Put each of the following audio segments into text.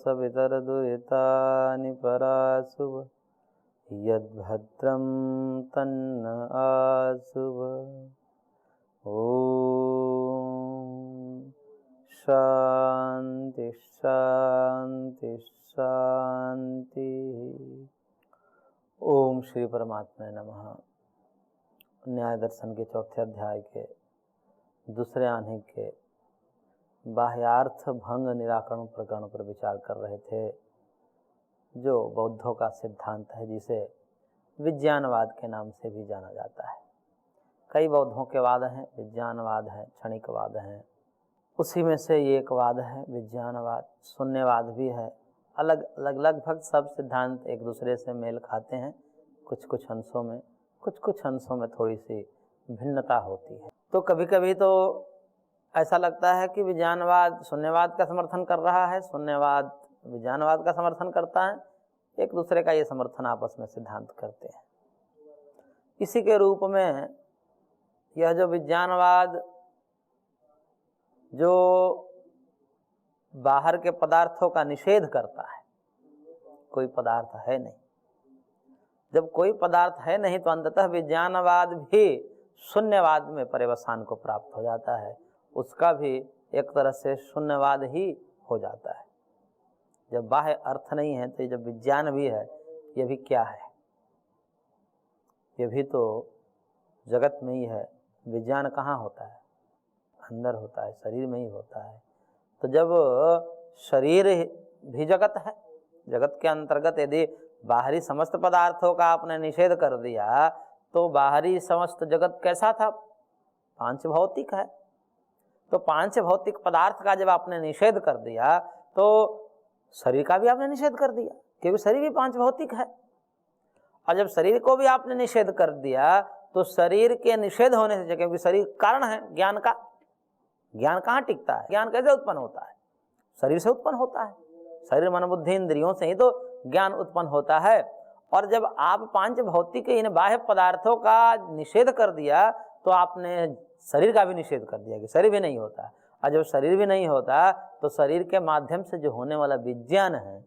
सवितरदुहितानि पराशुभ यद्भद्रं तन्न आशुभ। ओम शांति शांति शांति। ओम श्री परमात्मा नमः। न्याय दर्शन के चौथे अध्याय के दूसरे आने के बाह्यार्थ भंग निराकरण प्रकरण पर विचार कर रहे थे, जो बौद्धों का सिद्धांत है, जिसे विज्ञानवाद के नाम से भी जाना जाता है। कई बौद्धों के वाद हैं, विज्ञानवाद है, क्षणिकवाद है, उसी में से एक वाद है विज्ञानवाद। शून्यवाद भी है। अलग अलग लगभग सब सिद्धांत एक दूसरे से मेल खाते हैं, कुछ कुछ अंशों में थोड़ी सी भिन्नता होती है। तो कभी कभी तो ऐसा लगता है कि विज्ञानवाद शून्यवाद का समर्थन कर रहा है, शून्यवाद विज्ञानवाद का समर्थन करता है, एक दूसरे का ये समर्थन आपस में सिद्धांत करते हैं। इसी के रूप में यह जो विज्ञानवाद जो बाहर के पदार्थों का निषेध करता है, कोई पदार्थ है नहीं, जब कोई पदार्थ है नहीं तो अंततः विज्ञानवाद भी शून्यवाद में पर्यवसान को प्राप्त हो जाता है, उसका भी एक तरह से शून्यवाद ही हो जाता है। जब बाह्य अर्थ नहीं है तो जब विज्ञान भी है, ये भी क्या है? ये भी तो जगत में ही है। विज्ञान कहाँ होता है? अंदर होता है, शरीर में ही होता है। तो जब शरीर भी जगत है, जगत के अंतर्गत यदि बाहरी समस्त पदार्थों का आपने निषेध कर दिया तो बाहरी समस्त जगत कैसा था? पांच भौतिक है। तो पांच भौतिक पदार्थ का जब आपने निषेध कर दिया तो शरीर का भी आपने निषेध कर दिया, क्योंकि शरीर भी पांच भौतिक है। और जब शरीर को भी आपने निषेध कर दिया तो शरीर के निषेध होने से, क्योंकि शरीर कारण है ज्ञान का, ज्ञान कहाँ टिकता है? ज्ञान कैसे उत्पन्न होता है? शरीर से उत्पन्न होता है। शरीर मन बुद्धि इंद्रियों से ही तो ज्ञान उत्पन्न होता है। और जब आप पांच भौतिक इन बाह्य पदार्थों का निषेध कर दिया तो आपने शरीर का भी निषेध कर दिया कि शरीर भी नहीं होता। और जब शरीर भी नहीं होता तो शरीर के माध्यम से जो होने वाला विज्ञान है,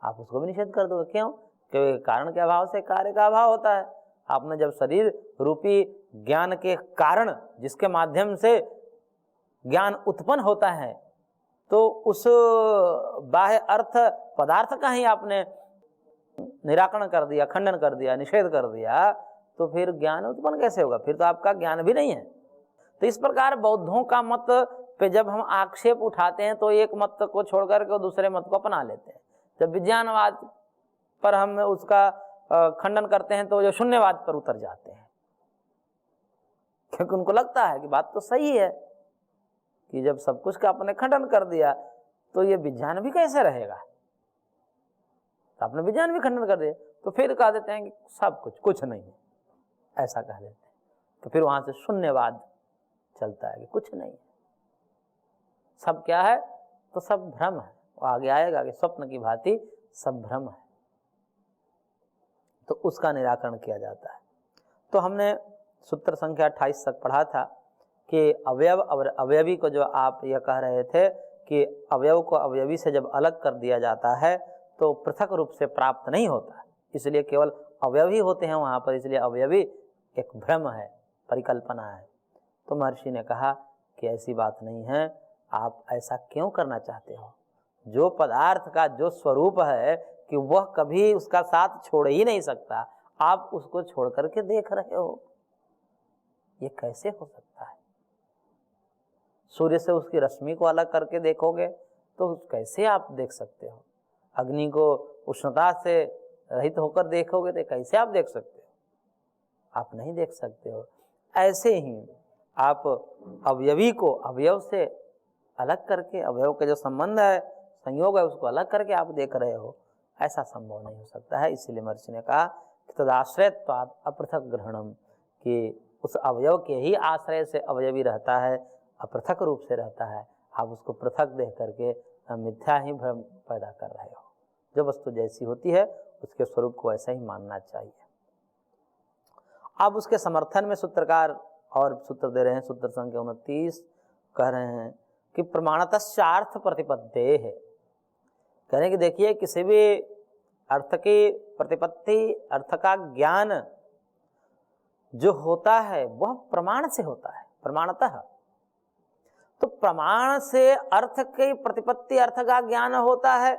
आप उसको भी निषेध कर दोगे। क्यों? क्योंकि कारण के अभाव से कार्य का अभाव होता है। आपने जब शरीर रूपी ज्ञान के कारण, जिसके माध्यम से ज्ञान उत्पन्न होता है, तो उस बाह्य अर्थ पदार्थ का ही आपने निराकरण कर दिया, खंडन कर दिया, निषेध कर दिया, तो फिर ज्ञान उत्पन्न कैसे होगा? फिर तो आपका ज्ञान भी नहीं है। तो इस प्रकार बौद्धों का मत पे जब हम आक्षेप उठाते हैं तो एक मत को छोड़कर के दूसरे मत को अपना लेते हैं। जब विज्ञानवाद पर हम उसका खंडन करते हैं तो जो शून्यवाद पर उतर जाते हैं, क्योंकि उनको लगता है कि बात तो सही है कि जब सब कुछ का आपने खंडन कर दिया तो ये विज्ञान भी कैसे रहेगा? तो आपने विज्ञान भी खंडन कर दिया तो फिर कह देते हैं कि सब कुछ नहीं है, ऐसा कह देते हैं। तो फिर वहां से शून्यवाद चलता है कि कुछ नहीं है, सब क्या है? तो सब भ्रम है। वो आगे आएगा कि स्वप्न की भांति सब भ्रम है, तो उसका निराकरण किया जाता है। तो हमने सूत्र संख्या 28 तक पढ़ा था कि अवयव और अवयवी को, जो आप यह कह रहे थे कि अवयव को अवयवी से जब अलग कर दिया जाता है तो पृथक रूप से प्राप्त नहीं होता, इसलिए केवल अवयव ही होते हैं वहाँ पर, इसलिए अवयवी एक भ्रम है, परिकल्पना है। तो महर्षि ने कहा कि ऐसी बात नहीं है, आप ऐसा क्यों करना चाहते हो? जो पदार्थ का जो स्वरूप है कि वह कभी उसका साथ छोड़ ही नहीं सकता, आप उसको छोड़ करके देख रहे हो, ये कैसे हो सकता है? सूर्य से उसकी रश्मि को अलग करके देखोगे तो कैसे आप देख सकते हो? अग्नि को उष्णता से रहित होकर देखोगे तो कैसे आप देख सकते हो? आप नहीं देख सकते हो। ऐसे ही आप अवयवी को अवयव से अलग करके, अवयव के जो संबंध है, संयोग है, उसको अलग करके आप देख रहे हो, ऐसा संभव नहीं हो सकता है। इसीलिए महर्षि ने कहा कि तदाश्रयत्वात् अपृथक ग्रहणम, कि उस अवयव के ही आश्रय से अवयवी रहता है, अपृथक रूप से रहता है। आप उसको पृथक देख करके मिथ्या ही भ्रम पैदा कर रहे हो। जो वस्तु जैसी होती है उसके स्वरूप को ऐसा ही मानना चाहिए। अब उसके समर्थन में सूत्रकार और सूत्र दे रहे हैं, सूत्र संख्या 29 कह रहे हैं कि प्रमाणतश्चार्थ प्रतिपद्ये है, कह रहे हैं कि देखिए किसी भी अर्थ की प्रतिपत्ति, अर्थ का ज्ञान जो होता है वह प्रमाण से होता है, प्रमाणतः। तो प्रमाण से अर्थ की प्रतिपत्ति, अर्थ का ज्ञान होता है।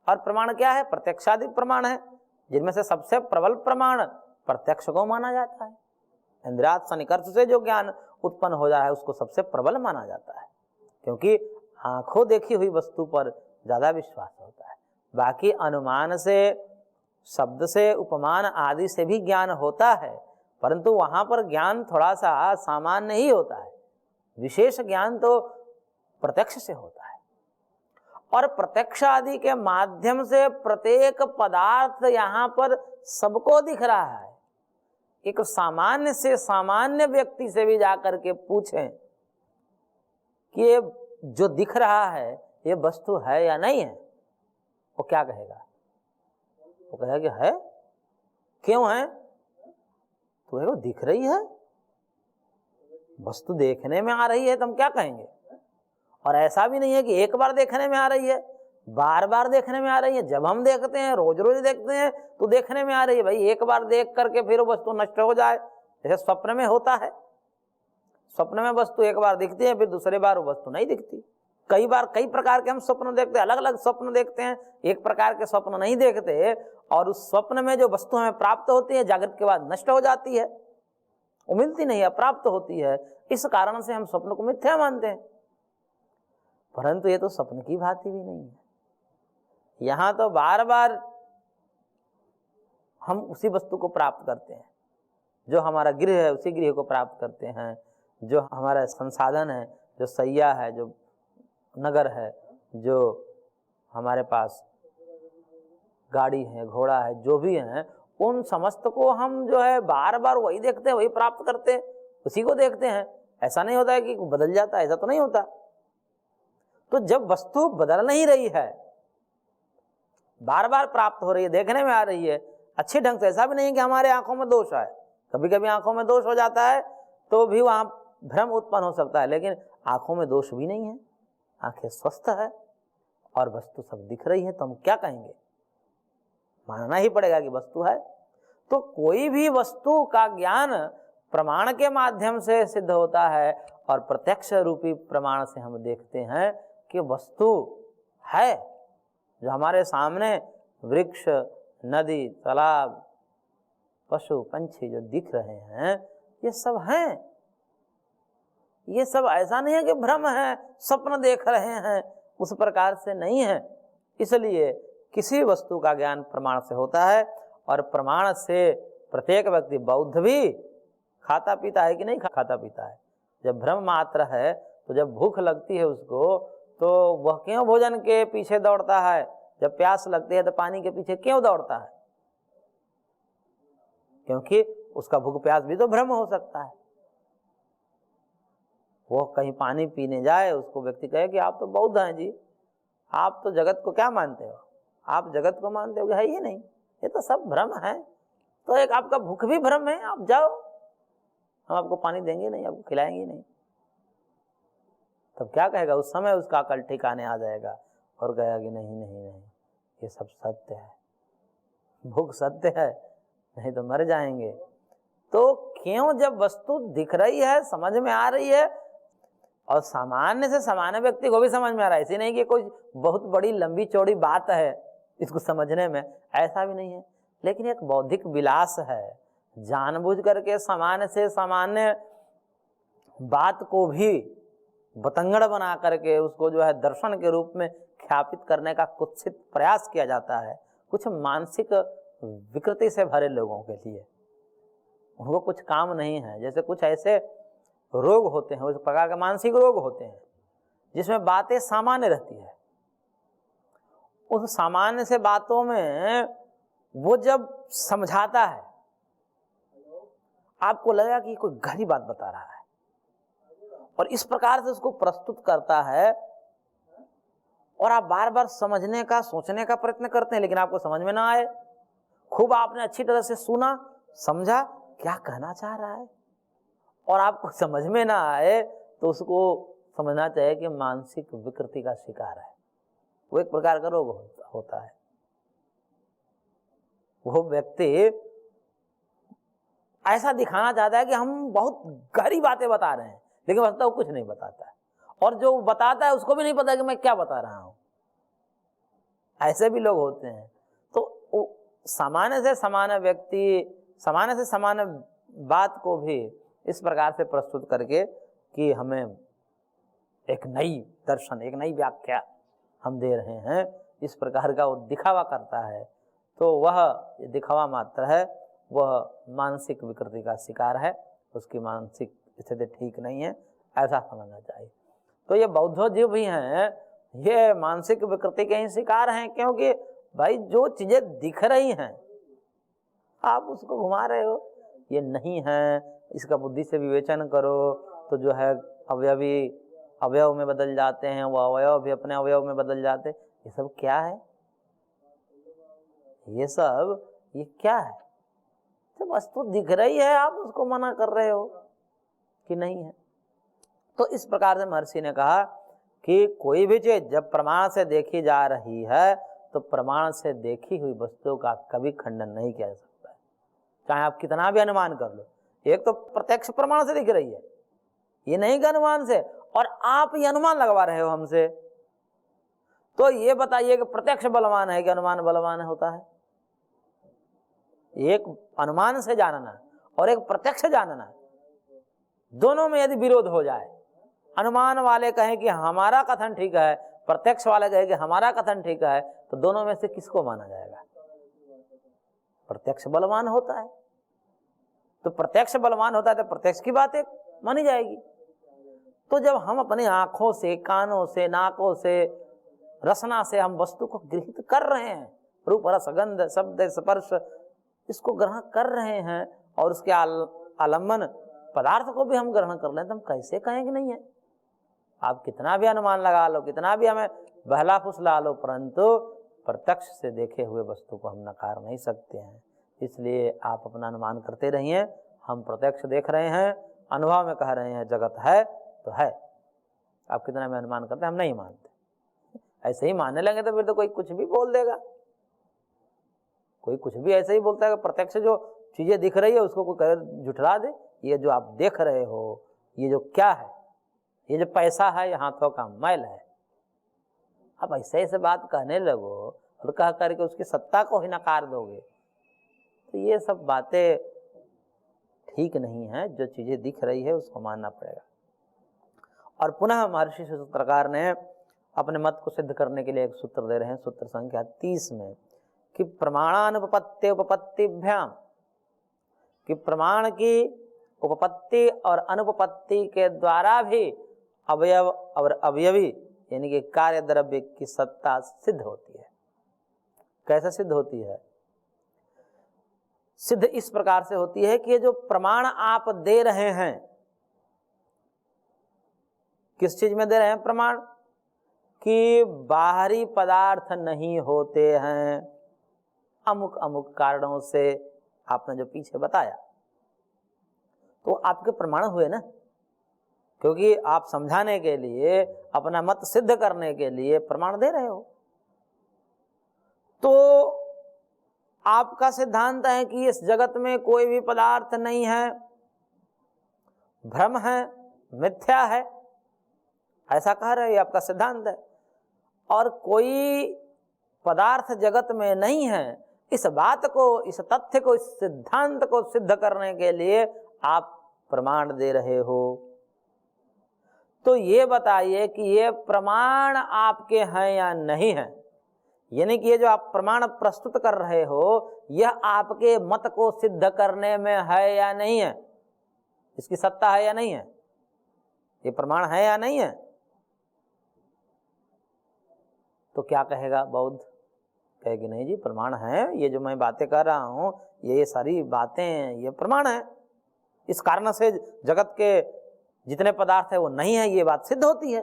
और प्रमाण क्या है? प्रत्यक्षादि प्रमाण है, जिनमें से सबसे प्रबल प्रमाण प्रत्यक्ष को माना जाता है। इंद्रियार्थ सन्निकर्ष से जो ज्ञान उत्पन्न हो रहा है उसको सबसे प्रबल माना जाता है, क्योंकि आंखों देखी हुई वस्तु पर ज्यादा विश्वास होता है। बाकी अनुमान से, शब्द से, उपमान आदि से भी ज्ञान होता है, परंतु वहां पर ज्ञान थोड़ा सा सामान्य ही होता है। विशेष ज्ञान तो प्रत्यक्ष से होता है। और प्रत्यक्ष आदि के माध्यम से प्रत्येक पदार्थ यहाँ पर सबको दिख रहा है। एक सामान्य से सामान्य व्यक्ति से भी जाकर के पूछें कि ये जो दिख रहा है ये वस्तु है या नहीं है, वो क्या कहेगा? वो कहेगा कि है। क्यों है? तो वो दिख रही है, वस्तु देखने में आ रही है, तो हम क्या कहेंगे? और ऐसा भी नहीं है कि एक बार देखने में आ रही है, बार बार देखने में आ रही है। जब हम देखते हैं, रोज रोज देखते हैं, तो देखने में आ रही है। भाई एक बार देख करके फिर वो वस्तु नष्ट हो जाए, जैसे स्वप्न में होता है। स्वप्न में वस्तु एक बार दिखती है, फिर दूसरी बार वो वस्तु नहीं दिखती। कई बार कई प्रकार के हम स्वप्न देखते हैं, अलग अलग स्वप्न देखते हैं, एक प्रकार के स्वप्न नहीं देखते। और उस स्वप्न में जो वस्तु हमें प्राप्त होती है, जागृत के बाद नष्ट हो जाती है, वो मिलती नहीं है, प्राप्त होती है। इस कारण से हम स्वप्न को मिथ्या मानते हैं। परंतु ये तो स्वप्न की भांति भी नहीं है। यहां तो बार बार हम उसी वस्तु को प्राप्त करते हैं, जो हमारा गृह है उसी गृह को प्राप्त करते हैं, जो हमारा संसाधन है, जो सैया है, जो नगर है, जो हमारे पास गाड़ी है, घोड़ा है, जो भी है, उन समस्त को हम जो है बार बार वही देखते हैं, वही प्राप्त करते हैं, उसी को देखते हैं। ऐसा नहीं होता है कि बदल जाता है, ऐसा तो नहीं होता। तो जब वस्तु बदल नहीं रही है, बार बार प्राप्त हो रही है, देखने में आ रही है अच्छे ढंग से, ऐसा भी नहीं कि हमारे आंखों में दोष है। कभी कभी आंखों में दोष हो जाता है तो भी वहां भ्रम उत्पन्न हो सकता है, लेकिन आंखों में दोष भी नहीं है, आंखें स्वस्थ है और वस्तु सब दिख रही है। तो हम क्या कहेंगे? मानना ही पड़ेगा कि वस्तु है। तो कोई भी वस्तु का ज्ञान प्रमाण के माध्यम से सिद्ध होता है, और प्रत्यक्ष रूपी प्रमाण से हम देखते हैं कि वस्तु है। जो हमारे सामने वृक्ष, नदी, तालाब, पशु, पंछी जो दिख रहे हैं, ये सब हैं। ये सब ऐसा नहीं है कि भ्रम है, स्वप्न देख रहे हैं, उस प्रकार से नहीं है। इसलिए किसी वस्तु का ज्ञान प्रमाण से होता है, और प्रमाण से प्रत्येक व्यक्ति, बौद्ध भी खाता पीता है कि नहीं खाता पीता है। जब भ्रम मात्र है, तो जब भूख लगती है उसको, तो वह क्यों भोजन के पीछे दौड़ता है? जब प्यास लगती है तो पानी के पीछे क्यों दौड़ता है? क्योंकि उसका भूख प्यास भी तो भ्रम हो सकता है। वो कहीं पानी पीने जाए, उसको व्यक्ति कहे कि आप तो बौद्ध हैं जी, आप तो जगत को क्या मानते हो? आप जगत को मानते हो? है ही नहीं, ये तो सब भ्रम है। तो एक आपका भूख भी भ्रम है, आप जाओ, हम आपको पानी देंगे नहीं, आपको खिलाएंगे नहीं। तब क्या कहेगा? उस समय उसका अकल ठिकाने आ जाएगा और कहेगा कि नहीं नहीं नहीं, ये सब सत्य है, भूख सत्य है, नहीं तो मर जाएंगे। तो क्यों? जब वस्तु दिख रही है, समझ में आ रही है, और सामान्य से सामान्य व्यक्ति को भी समझ में आ रहा है। ऐसी नहीं कि कोई बहुत बड़ी लंबी चौड़ी बात है इसको समझने में, ऐसा भी नहीं है। लेकिन एक बौद्धिक विलास है, जानबूझ करके सामान्य से सामान्य बात को भी बतंगड़ बना करके उसको जो है दर्शन के रूप में ख्यापित करने का कुत्सित प्रयास किया जाता है। कुछ मानसिक विकृति से भरे लोगों के लिए, उनको कुछ काम नहीं है। जैसे कुछ ऐसे रोग होते हैं, उस प्रकार के मानसिक रोग होते हैं जिसमें बातें सामान्य रहती है। उस सामान्य से बातों में वो जब समझाता है, आपको लगेगा कि कोई गहरी बात बता रहा है, और इस प्रकार से उसको प्रस्तुत करता है, और आप बार बार समझने का, सोचने का प्रयत्न करते हैं, लेकिन आपको समझ में ना आए। खूब आपने अच्छी तरह से सुना, समझा क्या कहना चाह रहा है, और आपको समझ में ना आए, तो उसको समझना चाहिए कि मानसिक विकृति का शिकार है। वो एक प्रकार का रोग होता है। वो व्यक्ति ऐसा दिखाना चाहता है कि हम बहुत गहरी बातें बता रहे हैं, लेकिन वास्तव वो कुछ नहीं बताता है, और जो बताता है उसको भी नहीं पता कि मैं क्या बता रहा हूं। ऐसे भी लोग होते हैं। तो सामान्य से सामान्य व्यक्ति सामान्य से सामान्य बात को भी इस प्रकार से प्रस्तुत करके कि हमें एक नई दर्शन, एक नई व्याख्या हम दे रहे हैं, इस प्रकार का वो दिखावा करता है, तो वह दिखावा मात्र है, वह मानसिक विकृति का शिकार है, उसकी मानसिक स्थिति ठीक नहीं है, ऐसा समझना चाहिए। तो ये बौद्ध जीव भी हैं, ये मानसिक विकृति के ही शिकार हैं, क्योंकि भाई जो चीजें दिख रही हैं आप उसको घुमा रहे हो, ये नहीं है, इसका बुद्धि से विवेचन करो तो जो है अवयव में बदल जाते हैं, वो अवयव भी अपने अवयव में बदल जाते, ये सब क्या है? ये क्या है? जब वस्तु दिख रही है आप उसको मना कर रहे हो कि नहीं है। तो इस प्रकार से महर्षि ने कहा कि कोई भी चीज जब प्रमाण से देखी जा रही है तो प्रमाण से देखी हुई वस्तु का कभी खंडन नहीं किया जा सकता है, चाहे आप कितना भी अनुमान कर लो। एक तो प्रत्यक्ष प्रमाण से दिख रही है, ये नहीं कि अनुमान से, और आप ये अनुमान लगवा रहे हो हमसे, तो ये बताइए कि प्रत्यक्ष बलवान है कि अनुमान बलवान होता है? एक अनुमान से जानना और एक प्रत्यक्ष जानना, दोनों में यदि विरोध हो जाए, अनुमान वाले कहें कि हमारा कथन ठीक है, प्रत्यक्ष वाले कहें कि हमारा कथन ठीक है, तो दोनों में से किसको माना जाएगा? प्रत्यक्ष बलवान होता है। तो प्रत्यक्ष बलवान होता है तो प्रत्यक्ष की बात एक मानी जाएगी। तो जब हम अपनी आंखों से, कानों से, नाकों से, रसना से हम वस्तु को गृहीत कर रहे हैं, रूप रस गंध शब्द स्पर्श, इसको ग्रहण कर रहे हैं, और उसके आलम्बन पदार्थ को भी हम ग्रहण कर लें, तो हम कैसे कहें कि नहीं है? आप कितना भी अनुमान लगा लो, कितना भी हमें बहला फुसला लो, परंतु प्रत्यक्ष से देखे हुए वस्तु को हम नकार नहीं सकते हैं। इसलिए आप अपना अनुमान करते रहिए, हम प्रत्यक्ष देख रहे हैं, अनुभव में कह रहे हैं जगत है तो है। आप कितना भी अनुमान करते हैं, हम नहीं मानते। ऐसे ही मानने लगे तो फिर तो कोई कुछ भी बोल देगा, कोई कुछ भी ऐसे ही बोलता है कि प्रत्यक्ष जो चीजें दिख रही है उसको कोई झुठला दे, ये जो आप देख रहे हो, ये जो क्या है, ये जो पैसा है, ये हाथों का मैल है। अब ऐसे ऐसे बात कहने लगो और कह करके उसकी सत्ता को ही नकार दोगे, तो ये सब बातें ठीक नहीं है। जो चीजें दिख रही है उसको मानना पड़ेगा। और पुनः महर्षि सूत्रकार ने अपने मत को सिद्ध करने के लिए एक सूत्र दे रहे हैं, सूत्र संख्या 30 में, कि प्रमाणानुपपत्ति उपपत्तिभ्याम, कि प्रमाण की उपपत्ति और अनुपपत्ति के द्वारा भी अवयव और अवयवी यानी कि कार्य द्रव्य की सत्ता सिद्ध होती है। कैसे सिद्ध होती है? सिद्ध इस प्रकार से होती है कि ये जो प्रमाण आप दे रहे हैं, किस चीज में दे रहे हैं प्रमाण? कि बाहरी पदार्थ नहीं होते हैं, अमुक अमुक कारणों से, आपने जो पीछे बताया, तो आपके प्रमाण हुए ना, क्योंकि आप समझाने के लिए, अपना मत सिद्ध करने के लिए प्रमाण दे रहे हो। तो आपका सिद्धांत है कि इस जगत में कोई भी पदार्थ नहीं है, भ्रम है, मिथ्या है, ऐसा कह रहे हैं, आपका सिद्धांत है। और कोई पदार्थ जगत में नहीं है, इस बात को, इस तथ्य को, इस सिद्धांत को सिद्ध करने के लिए आप प्रमाण दे रहे हो। तो ये बताइए कि ये प्रमाण आपके हैं या नहीं है? यानी कि ये जो आप प्रमाण प्रस्तुत कर रहे हो, यह आपके मत को सिद्ध करने में है या नहीं है? इसकी सत्ता है या नहीं है? ये प्रमाण है या नहीं है? तो क्या कहेगा बौद्ध? कहेगी नहीं जी, प्रमाण है, ये जो मैं बातें कर रहा हूं, ये सारी बातें ये प्रमाण है, इस कारण से जगत के जितने पदार्थ है वो नहीं है, ये बात सिद्ध होती है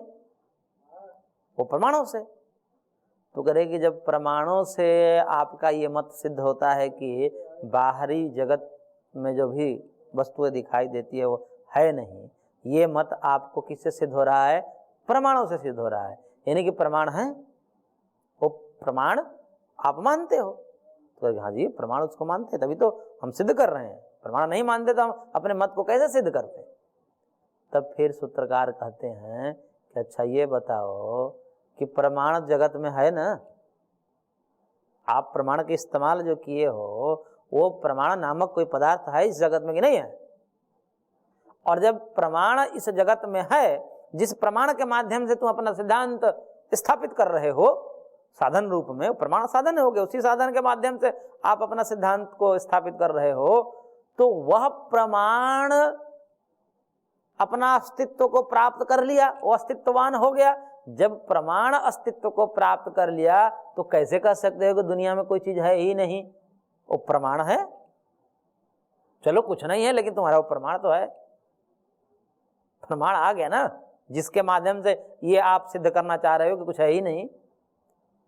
वो प्रमाणों से। तो करेगी जब प्रमाणों से आपका ये मत सिद्ध होता है कि बाहरी जगत में जो भी वस्तुएं दिखाई देती है वो है नहीं, ये मत आपको किससे सिद्ध हो रहा है? प्रमाणों से सिद्ध हो रहा है। यानी कि प्रमाण है, प्रमाण आप मानते हो। तो हाँ जी, प्रमाण उसको मानते हैं, तभी तो हम सिद्ध कर रहे हैं। प्रमाण नहीं मानते तो हम अपने मत को कैसे सिद्ध करते? तब फिर सूत्रकार कहते हैं कि अच्छा ये बताओ कि प्रमाण जगत में है ना, आप प्रमाण के इस्तेमाल जो किए हो वो प्रमाण नामक कोई पदार्थ है इस जगत में कि नहीं है? और जब प्रमाण इस जगत में है, जिस प्रमाण के माध्यम से तुम अपना सिद्धांत स्थापित कर रहे हो साधन रूप में, प्रमाण साधन हो गए, उसी साधन के माध्यम से आप अपना सिद्धांत को स्थापित कर रहे हो, तो वह प्रमाण अपना अस्तित्व को प्राप्त कर लिया, वो अस्तित्ववान हो गया। जब प्रमाण अस्तित्व को प्राप्त कर लिया तो कैसे कह सकते हो कि दुनिया में कोई चीज है ही नहीं? वो प्रमाण है, चलो कुछ नहीं है लेकिन तुम्हारा वो प्रमाण तो है। प्रमाण आ गया ना, जिसके माध्यम से ये आप सिद्ध करना चाह रहे हो कि कुछ है ही नहीं,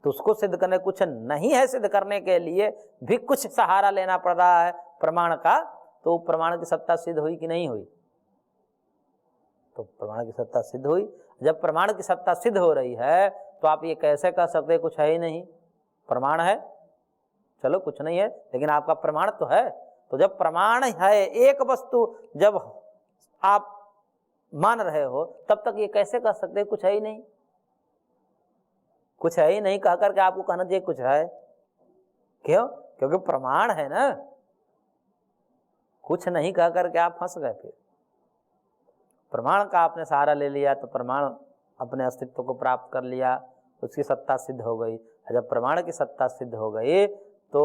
तो उसको सिद्ध करने, कुछ नहीं है सिद्ध करने के लिए भी कुछ सहारा लेना पड़ रहा है प्रमाण का, तो प्रमाण की सत्ता सिद्ध हुई कि नहीं हुई? तो प्रमाण की सत्ता सिद्ध हुई। जब प्रमाण की सत्ता सिद्ध हो रही है तो आप ये कैसे कह सकते कुछ है ही नहीं? प्रमाण है, चलो कुछ नहीं है लेकिन आपका प्रमाण तो है। तो जब प्रमाण है, एक वस्तु जब आप मान रहे हो, तब तक ये कैसे कह सकते कुछ है ही नहीं? कुछ है ही नहीं कह करके आपको कहना चाहिए कुछ है। क्यों? क्योंकि प्रमाण है ना। कुछ नहीं कह करके आप फंस गए। फिर प्रमाण का आपने सहारा ले लिया तो प्रमाण अपने अस्तित्व को प्राप्त कर लिया, उसकी सत्ता सिद्ध हो गई। जब प्रमाण की सत्ता सिद्ध हो गई तो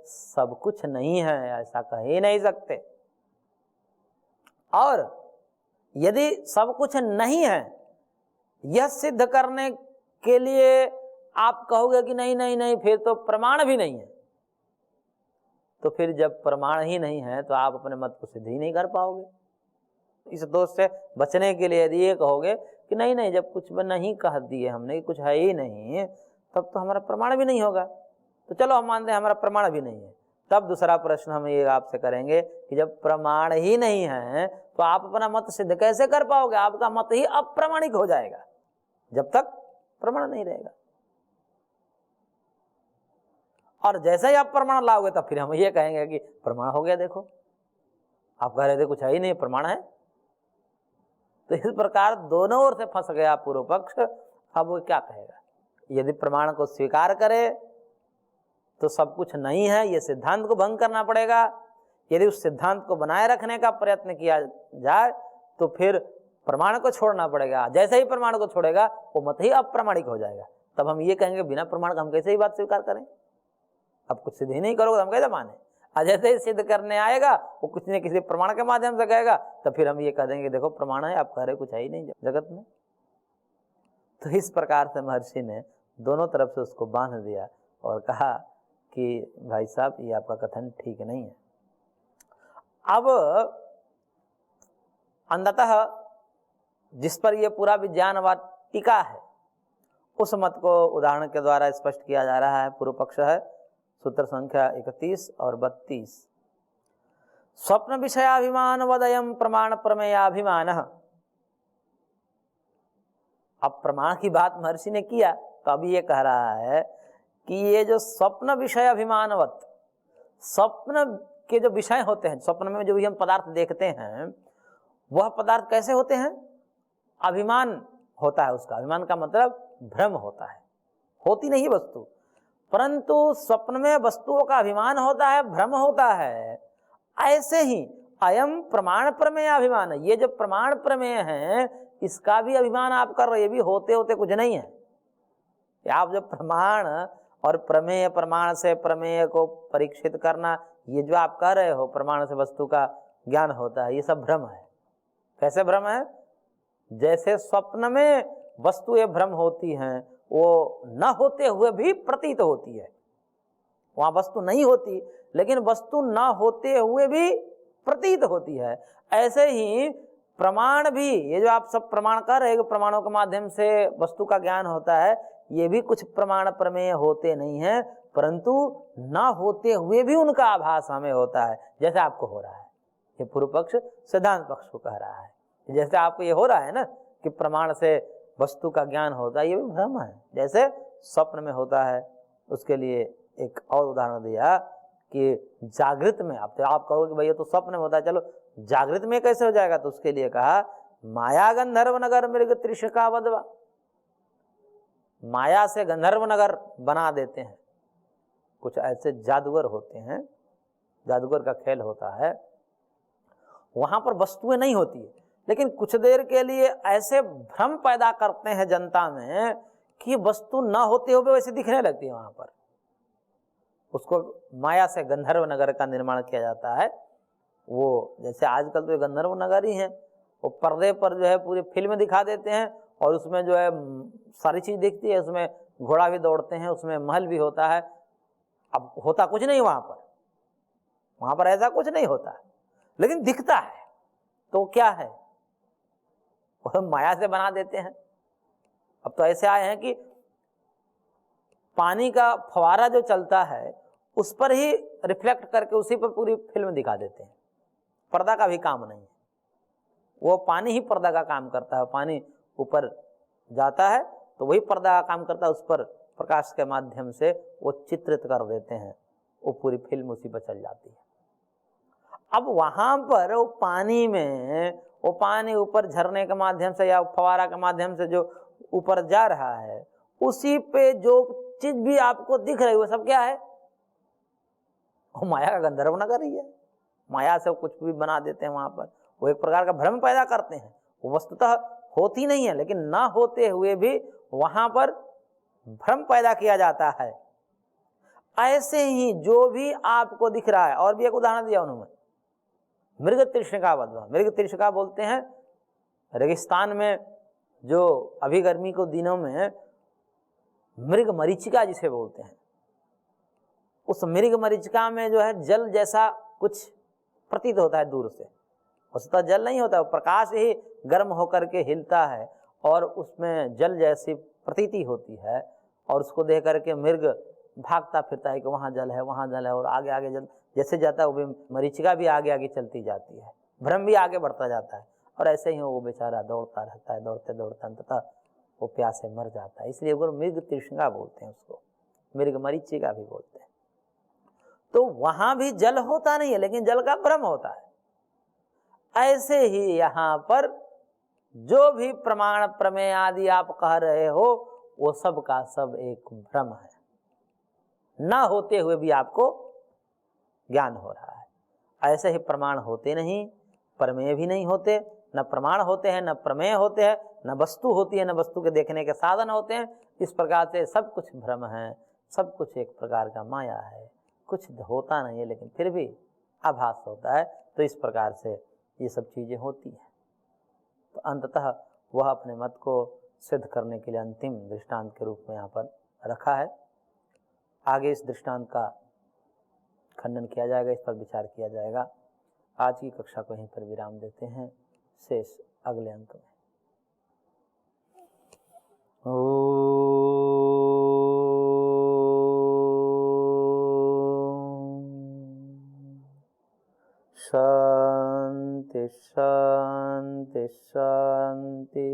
सब कुछ नहीं है ऐसा कह ही नहीं सकते। और यदि सब कुछ नहीं है, यह सिद्ध करने के लिए आप कहोगे कि नहीं नहीं नहीं, फिर तो प्रमाण भी नहीं है। तो फिर जब प्रमाण ही नहीं है तो आप अपने मत को सिद्ध ही नहीं कर पाओगे। इस दोष से बचने के लिए यदि ये कहोगे कि नहीं नहीं, जब कुछ नहीं कह दिए हमने, कुछ है ही नहीं, तब तो हमारा प्रमाण भी नहीं होगा। तो चलो हम मानते हैं हमारा प्रमाण भी नहीं है। तब दूसरा प्रश्न हम ये आपसे करेंगे कि जब प्रमाण ही नहीं है तो आप अपना मत सिद्ध कैसे कर पाओगे? आपका मत ही अप्रामाणिक हो जाएगा जब तक प्रमाण नहीं रहेगा। और जैसे ही आप प्रमाण लाओगे तब फिर हम ये कहेंगे कि प्रमाण हो गया, देखो आप कह रहे थे कुछ है ही नहीं, प्रमाण है। तो इस प्रकार दोनों ओर से फंस गया पूर्व पक्ष। अब वो क्या कहेगा? यदि प्रमाण को स्वीकार करे तो सब कुछ नहीं है, ये सिद्धांत को भंग करना पड़ेगा। यदि उस सिद्धांत को बनाए रखने का प्रयत्न किया जाए तो फिर प्रमाण को छोड़ना पड़ेगा। जैसे ही प्रमाण को छोड़ेगा वो मत ही अप्रामाणिक हो जाएगा। तब हम ये कहेंगे बिना प्रमाण का हम कैसे ही बात स्वीकार करें? अब कुछ सिद्ध ही नहीं करोगे तो हम कैसे माने? और जैसे ही सिद्ध करने आएगा वो कुछ न किसी प्रमाण के माध्यम से कहेगा, तो फिर हम ये कह देंगे देखो प्रमाण है, आप कह रहे कुछ है ही नहीं जगत में। तो इस प्रकार से महर्षि ने दोनों तरफ से उसको बांध दिया और कहा कि भाई साहब ये आपका कथन ठीक नहीं है। अब अंततः जिस पर ये पूरा विज्ञानवाद टिका है उस मत को उदाहरण के द्वारा स्पष्ट किया जा रहा है। पूर्व पक्ष है सूत्र संख्या 31 और 32। स्वप्न विषयाभिमान वदयम प्रमाण प्रमेयाभिमान। अब प्रमाण की बात महर्षि ने किया तो अभी ये कह रहा है कि ये जो स्वप्न विषय अभिमानवत, स्वप्न के जो विषय होते हैं, स्वप्न में जो भी हम पदार्थ देखते हैं वह पदार्थ कैसे होते हैं? अभिमान होता है उसका। अभिमान का मतलब भ्रम होता है, होती नहीं वस्तु, परंतु स्वप्न में वस्तुओं का अभिमान होता है, भ्रम होता है। ऐसे ही अयम प्रमाण प्रमेय अभिमान, ये जो प्रमाण प्रमेय है इसका भी अभिमान आप कर रहे, ये भी होते होते कुछ नहीं है। आप जब प्रमाण और प्रमेय, प्रमाण से प्रमेय को परीक्षित करना, ये जो आप कर रहे हो, प्रमाण से वस्तु का ज्ञान होता है, ये सब भ्रम है। कैसे भ्रम है? जैसे स्वप्न में वस्तुएं भ्रम होती हैं, वो न होते हुए भी प्रतीत होती है। वहां वस्तु नहीं होती लेकिन वस्तु न होते हुए भी प्रतीत होती है। ऐसे ही प्रमाण भी, ये जो आप सब प्रमाण कर रहे हो, प्रमाणों के माध्यम से वस्तु का ज्ञान होता है, ये भी कुछ प्रमाण प्रमेय होते नहीं हैं, परंतु न होते हुए भी उनका आभास हमें होता है, जैसे आपको हो रहा है। ये पूर्व पक्ष सिद्धांत पक्ष को कह रहा है, जैसे आपको ये हो रहा है ना कि प्रमाण से वस्तु का ज्ञान होता है, ये भी भ्रम है, जैसे स्वप्न में होता है। उसके लिए एक और उदाहरण दिया कि जागृत में, अब तो आप कहोगे कि भाई ये तो स्वप्न में होता है, चलो जागृत में कैसे हो जाएगा, तो उसके लिए कहा माया गंधर्व नगर मृग त्रिशका वधवा, माया से गंधर्व नगर बना देते हैं। कुछ ऐसे जादूगर होते हैं, जादूगर का खेल होता है, वहां पर वस्तुएं नहीं होती है, लेकिन कुछ देर के लिए ऐसे भ्रम पैदा करते हैं जनता में कि वस्तु न होते हुए वैसे दिखने लगती है वहां पर। उसको माया से गंधर्व नगर का निर्माण किया जाता है। वो जैसे आजकल तो गंधर्व नगर ही है, वो पर्दे पर जो है पूरी फिल्म दिखा देते हैं और उसमें जो है सारी चीज दिखती है, उसमें घोड़ा भी दौड़ते हैं, उसमें महल भी होता है। अब होता कुछ नहीं वहां पर ऐसा कुछ नहीं होता, लेकिन दिखता है। तो क्या है, वो माया से बना देते हैं। अब तो ऐसे आए हैं कि पानी का फवारा जो चलता है उस पर ही रिफ्लेक्ट करके उसी पर पूरी फिल्म दिखा देते हैं। पर्दा का भी काम नहीं है, वो पानी ही पर्दा का काम करता है। पानी ऊपर जाता है तो वही पर्दा का काम करता है, उस पर प्रकाश के माध्यम से वो चित्रित कर देते हैं, वो पूरी फिल्म उसी पर चल जाती है। अब वहां पर वो पानी में, वो पानी ऊपर झरने के माध्यम से या फवारा के माध्यम से जो ऊपर जा रहा है, उसी पे जो चीज भी आपको दिख रही है वो सब क्या है, वो माया का गंधर्व नगर ही है। माया से कुछ भी बना देते हैं वहां पर, वो एक प्रकार का भ्रम पैदा करते हैं। वो वस्तुतः होती नहीं है, लेकिन ना होते हुए भी वहां पर भ्रम पैदा किया जाता है। ऐसे ही जो भी आपको दिख रहा है, और भी एक उदाहरण दिया उन्होंने, मृग तृष्णिका वधवा। मृग तृष्णिका बोलते हैं रेगिस्तान में जो अभी गर्मी के दिनों में मृग मरीचिका जिसे बोलते हैं, उस मृग मरीचिका में जो है जल जैसा कुछ प्रतीत होता है दूर से। वस्तुतः जल नहीं होता, प्रकाश ही गर्म होकर के हिलता है और उसमें जल जैसी प्रतीति होती है, और उसको देख करके मृग भागता फिरता है कि वहाँ जल है, वहाँ जल है, और आगे आगे जल जैसे जाता है वो भी मरीचिका भी आगे आगे चलती जाती है, भ्रम भी आगे बढ़ता जाता है, और ऐसे ही वो बेचारा दौड़ता रहता है, दौड़ते दौड़ते अंततः वो प्यास से मर जाता है। इसलिए वो मृग तृष्णा बोलते हैं उसको, मृग मरीचिका भी बोलते हैं। तो वहां भी जल होता नहीं है, लेकिन जल का भ्रम होता है। ऐसे ही यहां पर जो भी प्रमाण प्रमेय आदि आप कह रहे हो, वो सब का सब एक भ्रम है, ना होते हुए भी आपको ज्ञान हो रहा है। ऐसे ही प्रमाण होते नहीं, प्रमेय भी नहीं होते, न प्रमाण होते हैं, न प्रमेय होते हैं, न वस्तु होती है, न वस्तु के देखने के साधन होते हैं। इस प्रकार से सब कुछ भ्रम है, सब कुछ एक प्रकार का माया है, कुछ होता नहीं है लेकिन फिर भी आभास होता है। तो इस प्रकार से ये सब चीजें होती हैं। तो अंततः वह अपने मत को सिद्ध करने के लिए अंतिम दृष्टांत के रूप में यहाँ पर रखा है। आगे इस दृष्टांत का खंडन किया जाएगा, इस पर विचार किया जाएगा। आज की कक्षा को यहीं पर विराम देते हैं, शेष अगले अंक में। शांति शांति शांति।